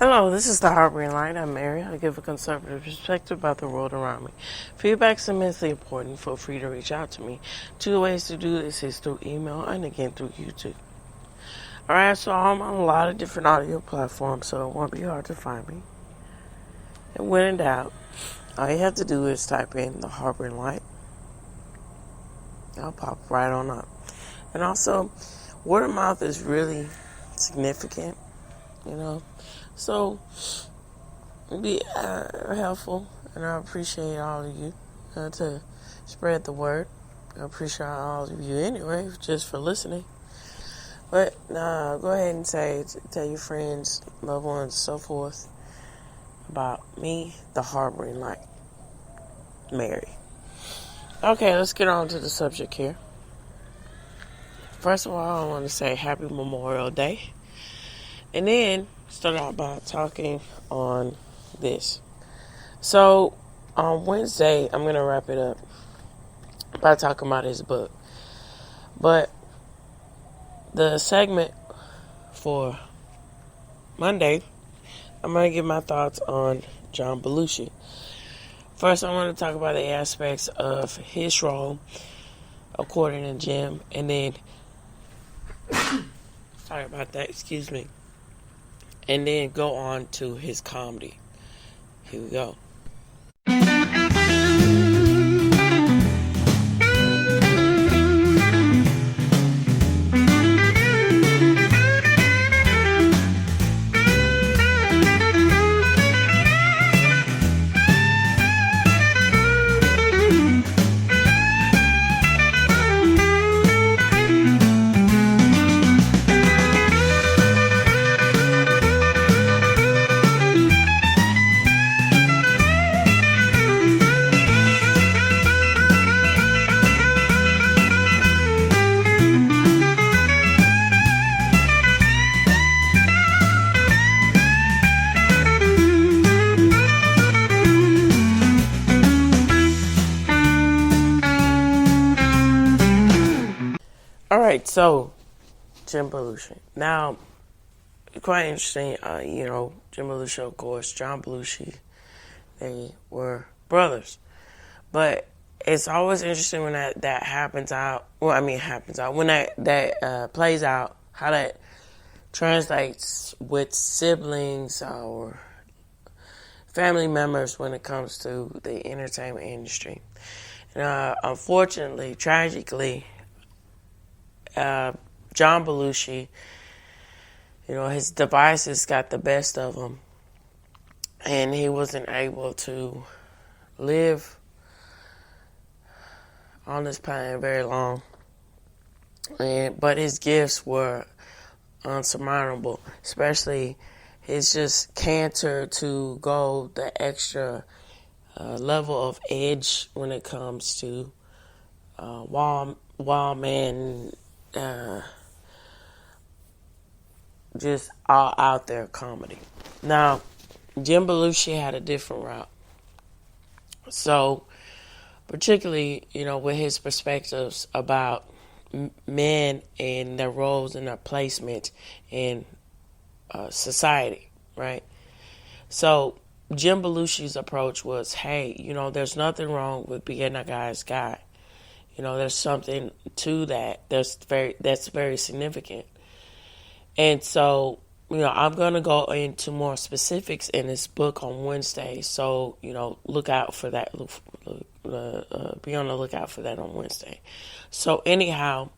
Hello, this is the Harboring Light. I'm Mary. I give a conservative perspective about the world around me. Feedback is immensely important. Feel free to reach out to me. Two ways to do this is through email and again through YouTube. Alright, so I'm on a lot of different audio platforms, so it won't be hard to find me. And when in doubt, all you have to do is type in the Harboring Light. I'll pop right on up. And also, word of mouth is really significant, So, be helpful, and I appreciate all of you to spread the word. I appreciate all of you anyway, just for listening. But go ahead and tell your friends, loved ones, so forth about me, the Harboring Light, Mary. Okay, let's get on to the subject here. First of all, I want to say Happy Memorial Day, and then start out by talking on this. So, on Wednesday, I'm going to wrap it up by talking about his book. But the segment for Monday, I'm going to give my thoughts on John Belushi. First, I want to talk about the aspects of his role, according to Jim, and then, sorry about that, excuse me, and then go on to his comedy. Here we go. Alright, so Jim Belushi. Now, quite interesting, Jim Belushi, of course, John Belushi, they were brothers. But it's always interesting when that happens out. Well, when that plays out, how that translates with siblings or family members when it comes to the entertainment industry. Unfortunately, tragically, John Belushi, his devices got the best of him, and he wasn't able to live on this planet very long. But his gifts were unsurmountable, especially his just canter to go the extra level of edge when it comes to wall man. Just all out there comedy. Now, Jim Belushi had a different route. So, particularly, with his perspectives about men and their roles and their placement in society, right? So, Jim Belushi's approach was, hey, there's nothing wrong with being a guy's guy. There's something to that that's very significant. And so, I'm going to go into more specifics in this book on Wednesday. So, look out for that. Be on the lookout for that on Wednesday. So, anyhow,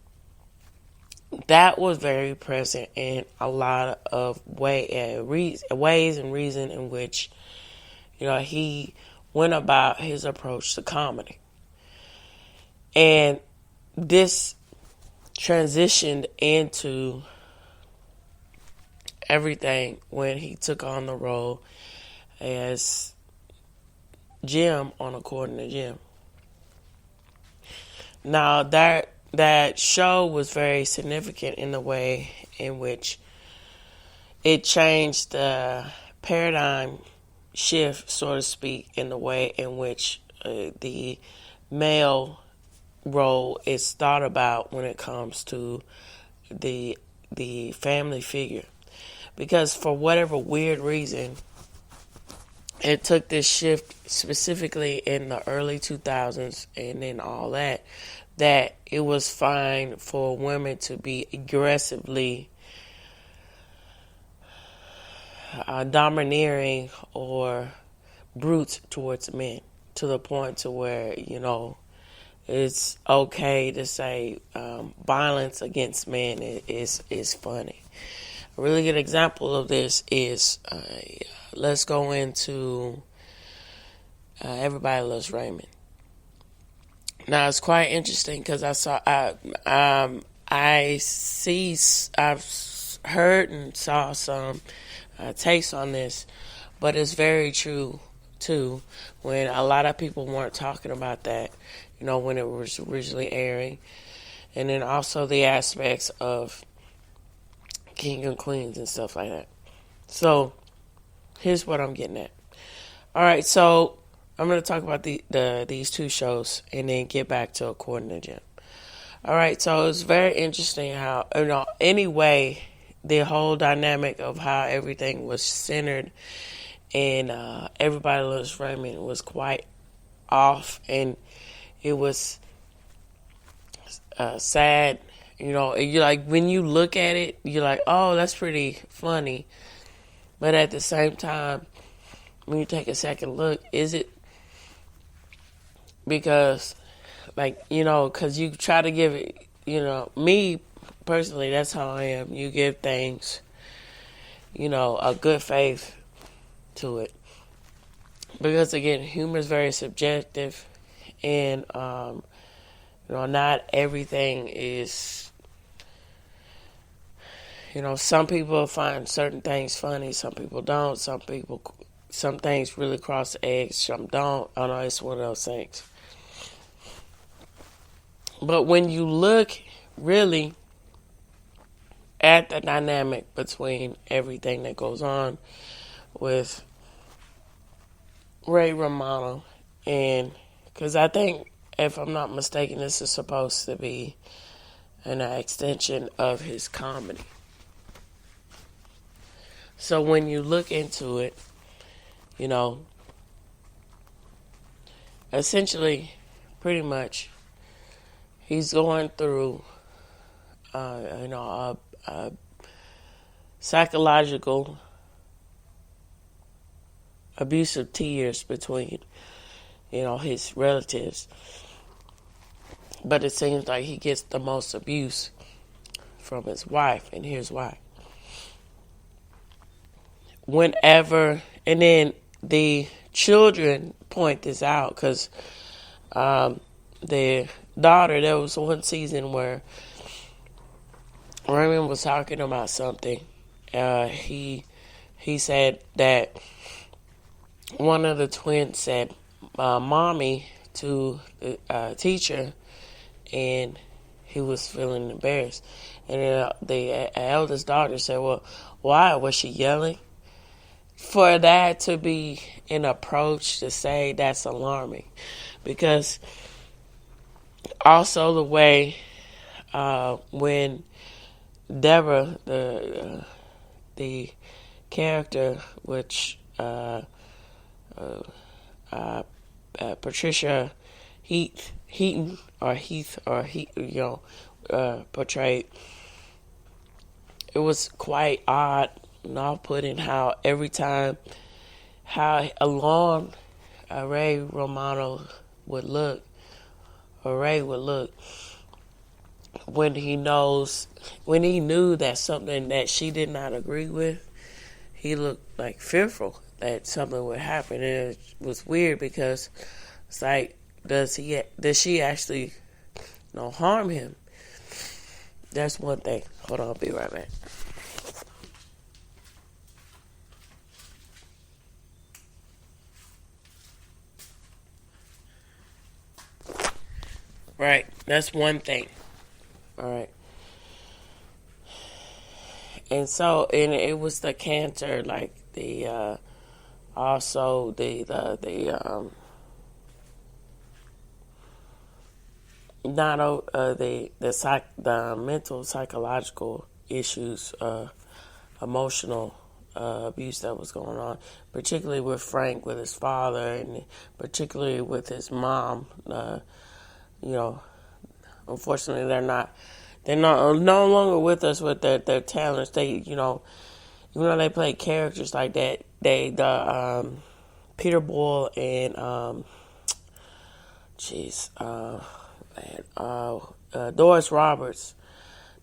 that was very present in a lot of ways and reason in which, he went about his approach to comedy. And this transitioned into everything when he took on the role as Jim on According to Jim. Now, that show was very significant in the way in which it changed the paradigm shift, so to speak, in the way in which the male role is thought about when it comes to the family figure. because for whatever weird reason, it took this shift specifically in the early 2000s and then all that, that it was fine for women to be aggressively domineering or brute towards men, to the point to where, it's okay to say violence against men is funny. A really good example of this is, let's go into Everybody Loves Raymond. Now it's quite interesting because I've heard and saw some takes on this, but it's very true too. When a lot of people weren't talking about that, when it was originally airing, and then also the aspects of king and queens and stuff like that. So here's what I'm getting at. All right, so I'm going to talk about these two shows and then get back to According to Jim. All right, so it's very interesting how, anyway, the whole dynamic of how everything was centered and Everybody Loves Raymond was quite off, and it was sad. You're like, when you look at it, you're like, oh, that's pretty funny. But at the same time, when you take a second look, is it? Because, because you try to give it, me personally, that's how I am. You give things, a good faith to it. Because, again, humor is very subjective, and, not everything is, some people find certain things funny, some people don't, some things really cross the edge, some don't. I know it's one of those things. But when you look really at the dynamic between everything that goes on with Ray Romano, and because I think, if I'm not mistaken, this is supposed to be an extension of his comedy. So when you look into it, essentially, pretty much, he's going through, a psychological abusive tears between, his relatives. But it seems like he gets the most abuse from his wife, and here's why. And then the children point this out, because the daughter, there was one season where Raymond was talking about something. He said that one of the twins said, mommy, to the teacher, and he was feeling embarrassed. And the eldest daughter said, well, why? Was she yelling? For that to be an approach to say, that's alarming. Because also the way when Deborah, the character, which Patricia Heaton portrayed, it was quite odd and off-putting how every time how alarmed Ray Romano would look, or Ray would look, when he knew that something that she did not agree with, he looked like fearful that something would happen. And it was weird because it's like, does she actually harm him? That's one thing. Hold on, I'll be right back. Right, that's one thing. All right. And so, and it was the cancer, like the also the not the mental psychological issues of emotional abuse that was going on, particularly with Frank, with his father, and particularly with his mom. You know, unfortunately, they're not no longer with us with their talents. They, you know, even though they play characters like that, Peter Boyle and Doris Roberts,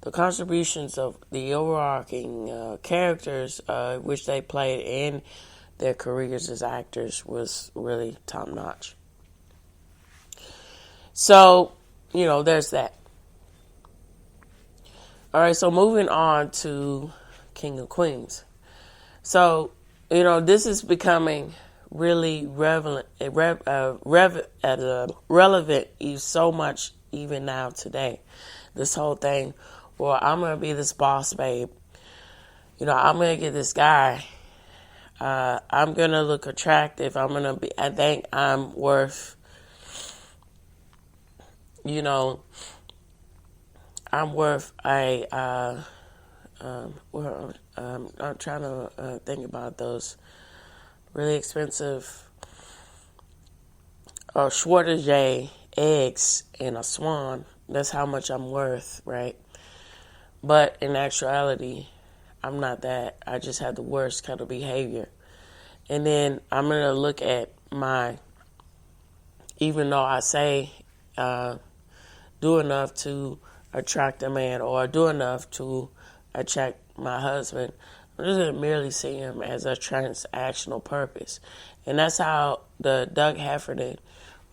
the contributions of the overarching characters which they played in their careers as actors was really top notch. So, you know, there's that. All right, so moving on to King of Queens. So, you know, this is becoming really relevant so much even now today. This whole thing, well, I'm going to be this boss babe. You know, I'm going to get this guy. I'm going to look attractive. I think I'm worth, you know, I'm worth I'm trying to think about those really expensive Schwartz eggs and a swan. That's how much I'm worth, right? But in actuality, I'm not that. I just have the worst kind of behavior. And then I'm going to look at even though I say do enough to attract a man or do enough to attract my husband, I'm just going to merely see him as a transactional purpose. And that's how the Doug Heffernan,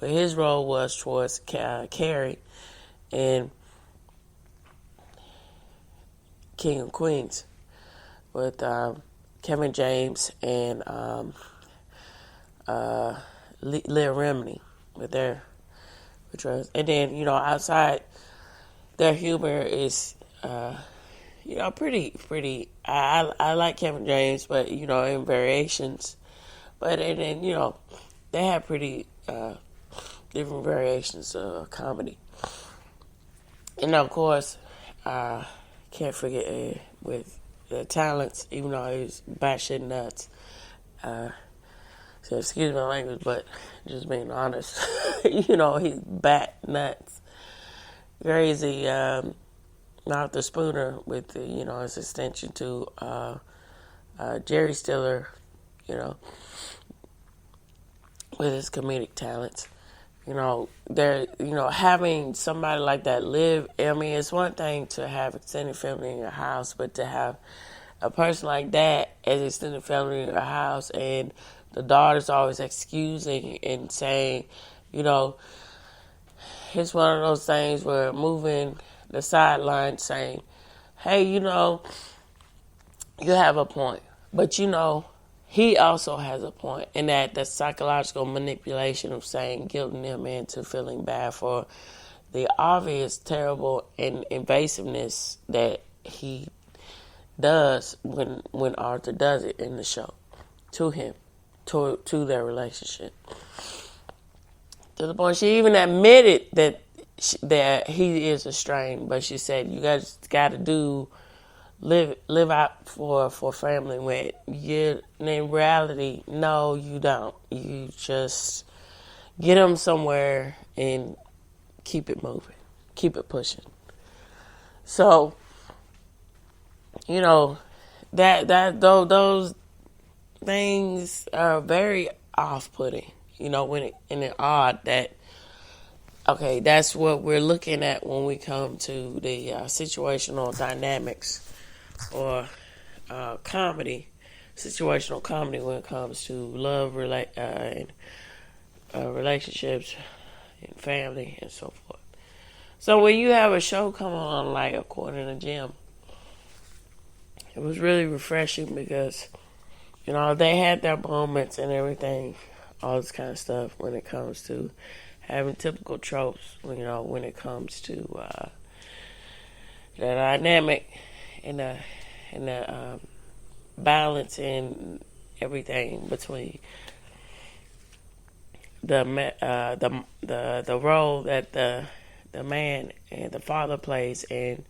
what his role was towards Carrie and King of Queens with Kevin James and Leah Remini with their portrayals. And then, you know, outside, their humor is, you know, pretty. I like Kevin James, but, you know, in variations. But, and then, you know, they have pretty different variations of comedy. And, of course, can't forget with the talents, even though he's batshit nuts. So excuse my language, but just being honest, you know, he's bat nuts, crazy. Martha Spooner with the, you know, his extension to Jerry Stiller, you know, with his comedic talents. You know, having somebody like that live, I mean, it's one thing to have extended family in your house, but to have a person like that as extended family in your house and the daughter's always excusing and saying, you know, it's one of those things where moving the sideline saying, hey, you know, you have a point, but you know, he also has a point in that the psychological manipulation of saying, guilting him into feeling bad for the obvious, terrible, and invasiveness that he does when Arthur does it in the show to him, to their relationship. To the point she even admitted that he is estranged, but she said, you guys got to live out for family when in reality, no, you don't. You just get them somewhere and keep it moving, keep it pushing. So, you know, those things are very off-putting. You know, and it's odd that, okay, that's what we're looking at when we come to the situational dynamics or comedy, situational comedy when it comes to love, and relationships and family and so forth. So when you have a show come on like According to Jim, it was really refreshing because, you know, they had their moments and everything, all this kind of stuff when it comes to having typical tropes, you know, when it comes to the dynamic and the balance and everything between the role that the man and the father plays and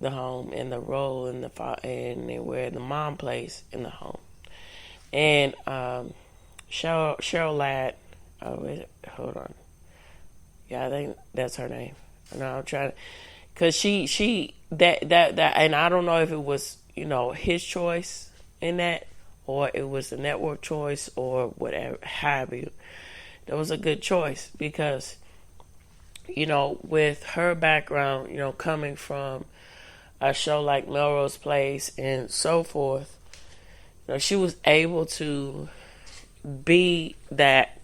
the home and the role and and where the mom plays in the home. And Cheryl Ladd, hold on, yeah, I think that's her name. No, I'm trying, cause she that, and I don't know if it was his choice in that, or it was the network choice, or whatever have you. That was a good choice because with her background, coming from a show like Melrose Place and so forth, she was able to be that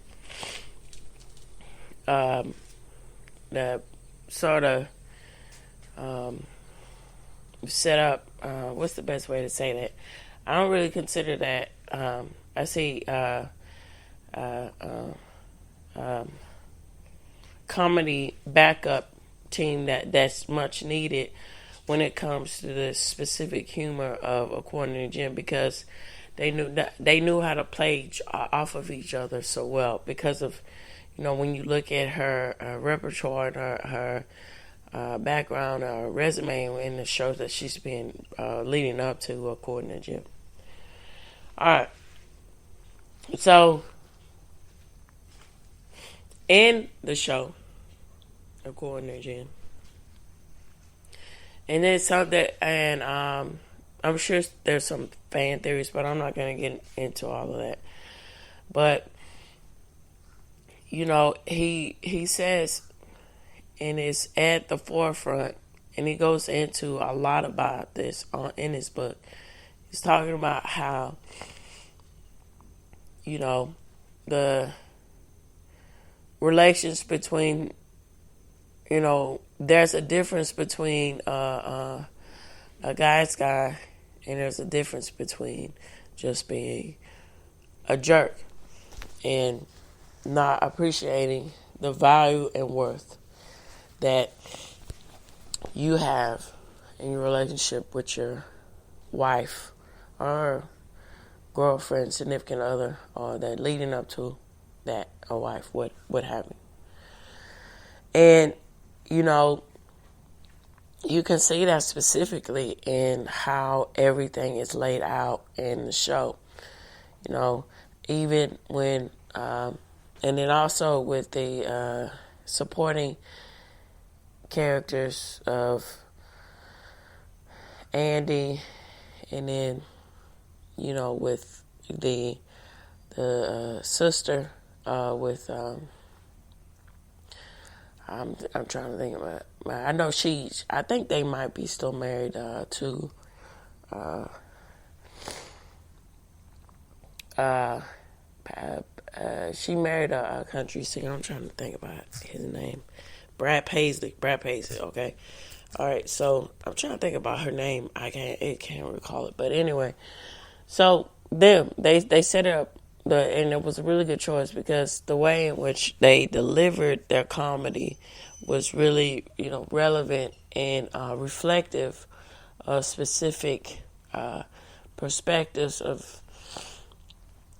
the sort of set up. What's the best way to say that? I don't really consider that. I see comedy backup team that's much needed when it comes to the specific humor of According to Jim, because they knew how to play off of each other so well because of when you look at her repertoire and her background, resume, and the shows that she's been leading up to, According to Jim. All right, so in the show, According to Jim, and it's something, and I'm sure there's some fan theories, but I'm not going to get into all of that. But he says, and it's at the forefront, and he goes into a lot about this in his book. He's talking about how the relations between there's a difference between a guy's guy, and there's a difference between just being a jerk and not appreciating the value and worth that you have in your relationship with your wife or girlfriend, significant other, or that leading up to that, a wife, what have you. And you can see that specifically in how everything is laid out in the show. Even when, and then also with the supporting characters of Andy, and then, with the sister, with I'm trying to think about. I know I think they might be still married to. She married a country singer. I'm trying to think about his name. Brad Paisley. Okay. All right. So I'm trying to think about her name. I can't recall it. But anyway, so they set it up. And it was a really good choice because the way in which they delivered their comedy was really, relevant and reflective of specific perspectives of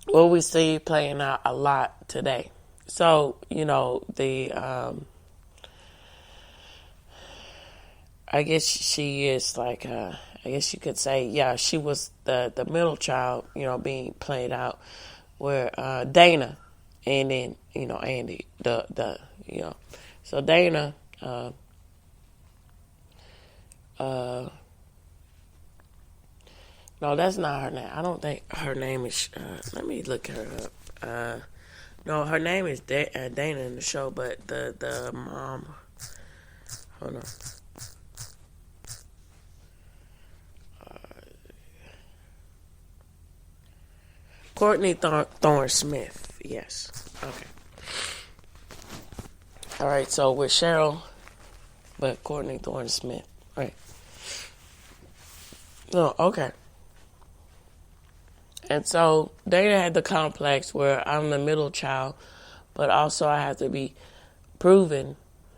what we see playing out a lot today. So, I guess she is like, I guess you could say, yeah, she was the middle child, being played out. Where Dana, and then Andy, so Dana, no, that's not her name. I don't think her name is. Let me look her up. No, her name is Dana in the show, but the mom. Hold on. Courtney Thorne Smith. Yes. Okay. All right. So with Cheryl, but Courtney Thorne Smith. Right. No. Okay. And so Dana had the complex where I'm the middle child, but also I have to be prove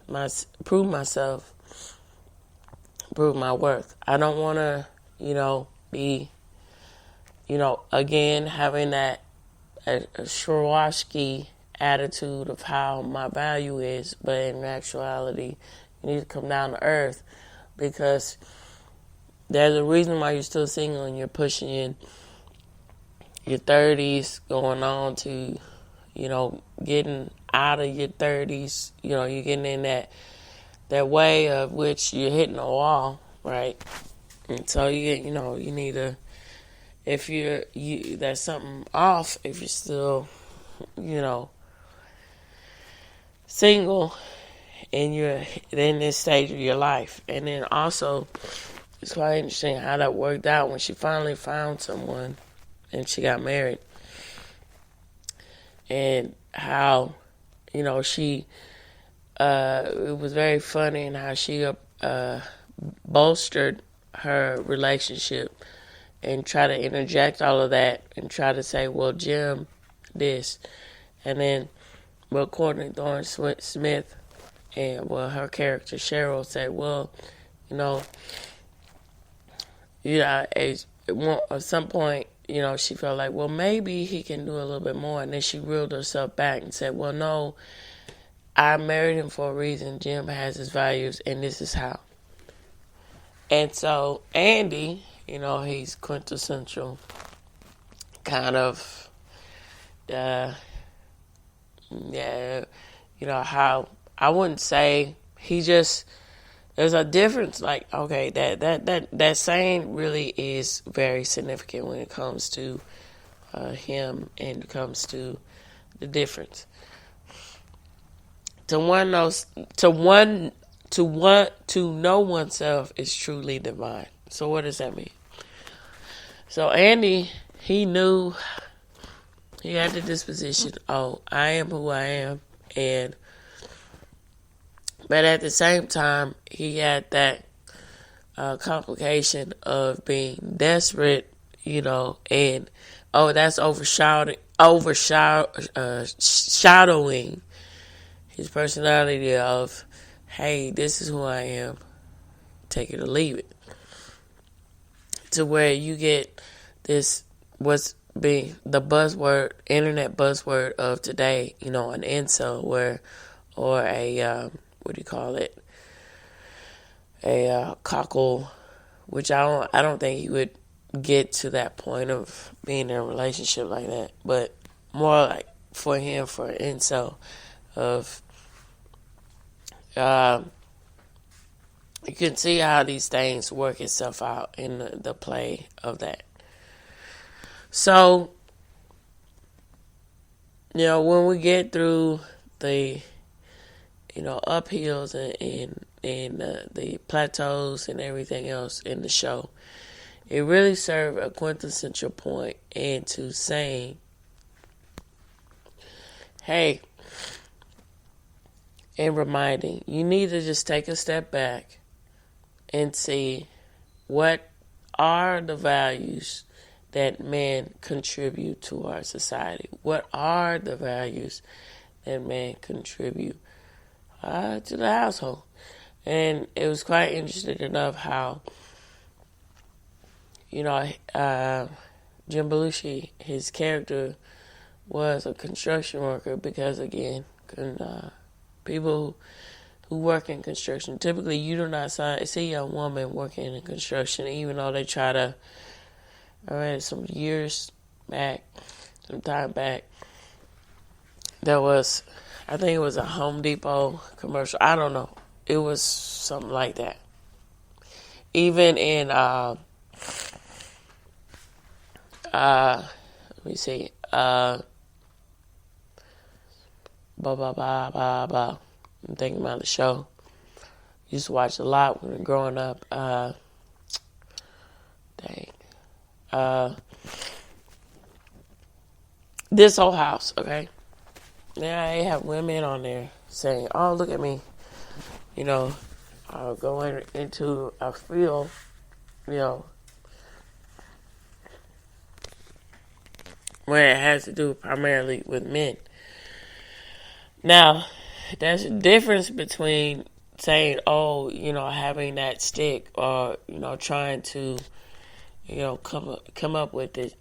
myself, prove my worth. I don't want to, be. Again, having that a Swarovski attitude of how my value is, but in actuality, you need to come down to earth because, There's a reason why you're still single and you're pushing in your 30s, going on to, getting out of your 30s. You're getting in that way of which you're hitting a wall, right? And so you need to, if there's something off, if you're still, single and you're in this stage of your life. And then also, it's quite interesting how that worked out when she finally found someone and she got married. And how, she, it was very funny and how she bolstered her relationship and try to interject all of that and try to say, well, Jim, this. And then, well, Courtney Thorne Smith and, well, her character Cheryl said, well, at some point, she felt like, well, maybe he can do a little bit more. And then she reeled herself back and said, well, no, I married him for a reason. Jim has his values, and this is how. And so Andy, he's quintessential kind of, how I wouldn't say he just, there's a difference. Like, okay, that saying really is very significant when it comes to him and it comes to the difference. To know oneself is truly divine. So what does that mean? So Andy, he knew he had the disposition, oh, I am who I am, but at the same time, he had that complication of being desperate, and that's overshadowing his personality of, hey, this is who I am, take it or leave it. To where you get this, what's being the buzzword, internet buzzword of today, an incel, or a, what do you call it? A cockle, which I don't think he would get to that point of being in a relationship like that, but more like for an incel of, you can see how these things work itself out in the play of that. So, when we get through the, uphills and the plateaus and everything else in the show, it really served a quintessential point into saying, hey, and reminding, you need to just take a step back and see what are the values that men contribute to our society. What are the values that men contribute to the household? And it was quite interesting enough how, Jim Belushi, his character was a construction worker because, again, people who work in construction, typically you do not see a woman working in construction, even though they try to. I read some time back, there was, I think it was a Home Depot commercial. I don't know. It was something like that. Even in, let me see, I'm thinking about the show. Used to watch a lot when growing up. This Whole House, okay? Now they have women on there saying, oh, look at me. Going into a field, where it has to do primarily with men. Now, there's a difference between saying, oh, having that stick or, trying to, come up with this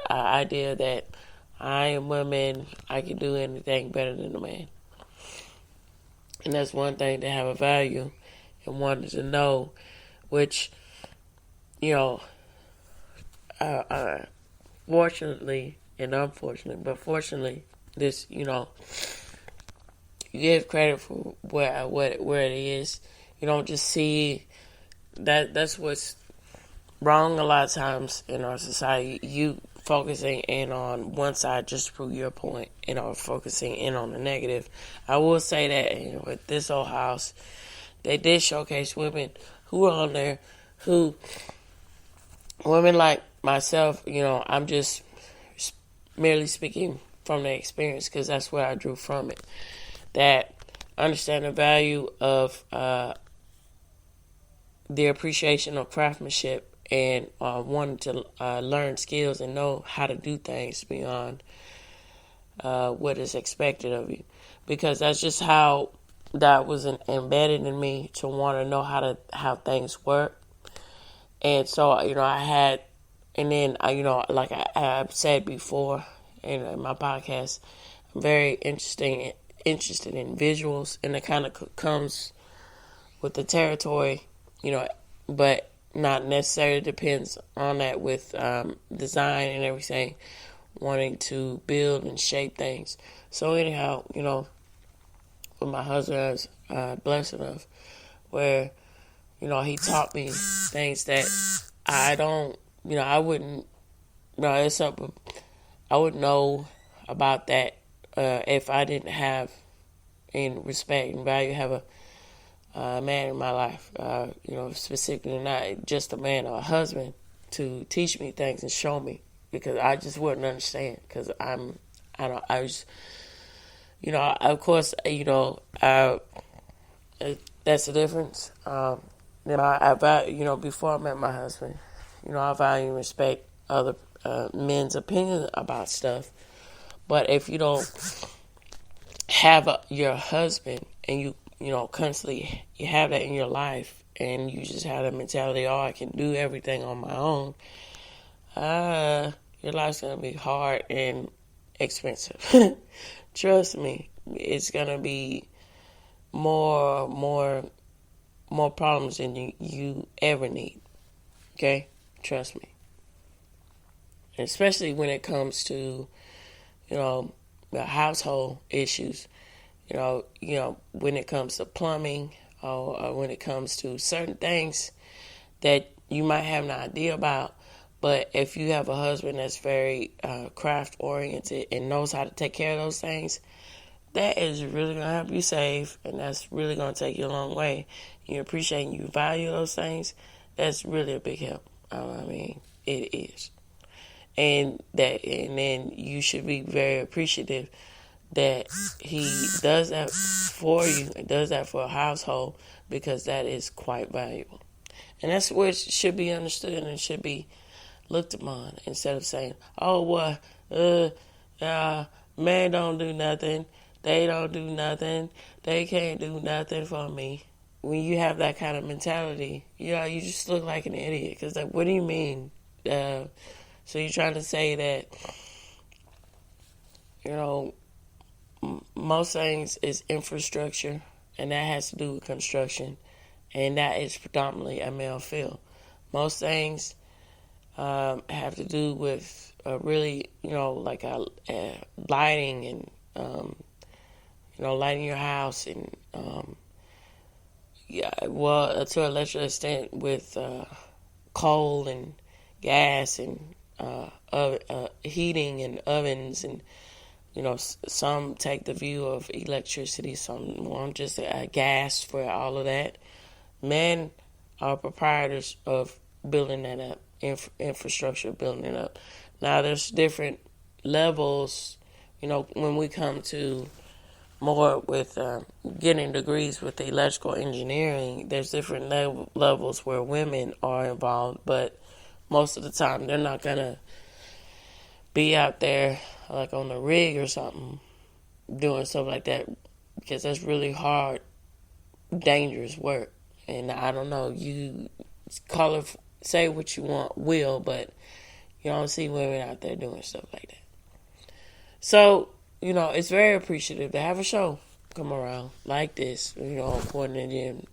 idea that I am woman, I can do anything better than a man. And that's one thing to have a value and wanted to know, which you know, fortunately and unfortunately, but fortunately, this, you give credit for where it is. You don't just see that. That's what's wrong a lot of times in our society. You focusing in on one side just to prove your point, focusing in on the negative. I will say that with this old house, they did showcase women who were on there, who women like myself. I'm just merely speaking from the experience because that's what I drew from it. That understand the value of the appreciation of craftsmanship and wanting to learn skills and know how to do things beyond what is expected of you. Because that's just how that was embedded in me, to want to know how things work. And so, I had, and then, like I've said before in my podcast, I'm very interested in visuals, and it kind of comes with the territory, but not necessarily depends on that with design and everything, wanting to build and shape things. So anyhow, with my husband, I was blessed enough where, he taught me things that I don't, I wouldn't, it's something I wouldn't know about that if I didn't have, in respect and value, have a man in my life, specifically not just a man or a husband, to teach me things and show me, because I just wouldn't understand, because I was, of course, that's the difference. I value, before I met my husband, I value and respect other men's opinion about stuff. But if you don't have your husband and you constantly you have that in your life, and you just have that mentality, oh, I can do everything on my own, your life's going to be hard and expensive. Trust me, it's going to be more problems than you ever need. Okay? Trust me. And especially when it comes to, the household issues, when it comes to plumbing, or when it comes to certain things that you might have an idea about, but if you have a husband that's very craft oriented and knows how to take care of those things, that is really going to help you save, and that's really going to take you a long way. You appreciate and you value those things, that's really a big help. It is. And then you should be very appreciative that he does that for you, and does that for a household, because that is quite valuable. And that's what should be understood and should be looked upon, instead of saying, oh, well, man don't do nothing, they don't do nothing, they can't do nothing for me. When you have that kind of mentality, you just look like an idiot, because what do you mean? So you're trying to say that, most things is infrastructure, and that has to do with construction, and that is predominantly a male field. Most things have to do with really, like lighting and, lighting your house, and, to a lesser extent with coal and gas and heating and ovens, and some take the view of electricity, some want just gas for all of that. Men are proprietors of building that up, infrastructure, building it up. Now there's different levels, when we come to more with getting degrees with electrical engineering, there's different levels where women are involved, but most of the time they're not going to be out there like on the rig or something doing stuff like that, because that's really hard, dangerous work. And I don't know, you call it, say what you want, but you don't see women out there doing stuff like that. So, it's very appreciative to have a show come around like this, according to them,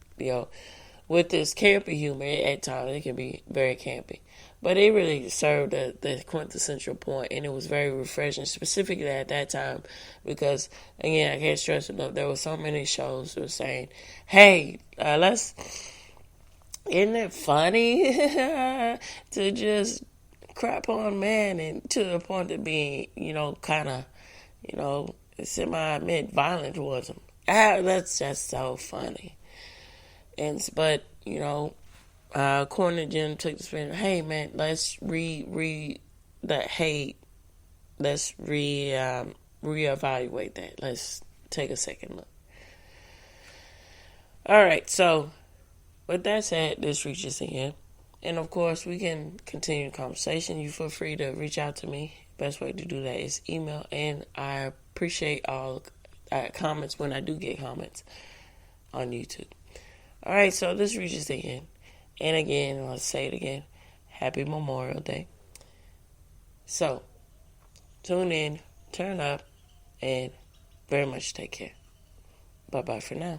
with this campy humor. At times, it can be very campy. But it really served the quintessential point, and it was very refreshing, specifically at that time, because, again, I can't stress enough, there were so many shows that were saying, hey, isn't it funny to just crap on man, and to the point of being, kind of, semi-admit violent towards him. That's just so funny. But according to Jim, took the spin. Hey man, let's re that hate. Let's reevaluate that. Let's take a second look. All right. So with that said, this reaches the end, and of course we can continue the conversation. You feel free to reach out to me. Best way to do that is email, and I appreciate all comments when I do get comments on YouTube. All right, so this reaches the end. And again, I'll say it again, Happy Memorial Day. So, tune in, turn up, and very much take care. Bye-bye for now.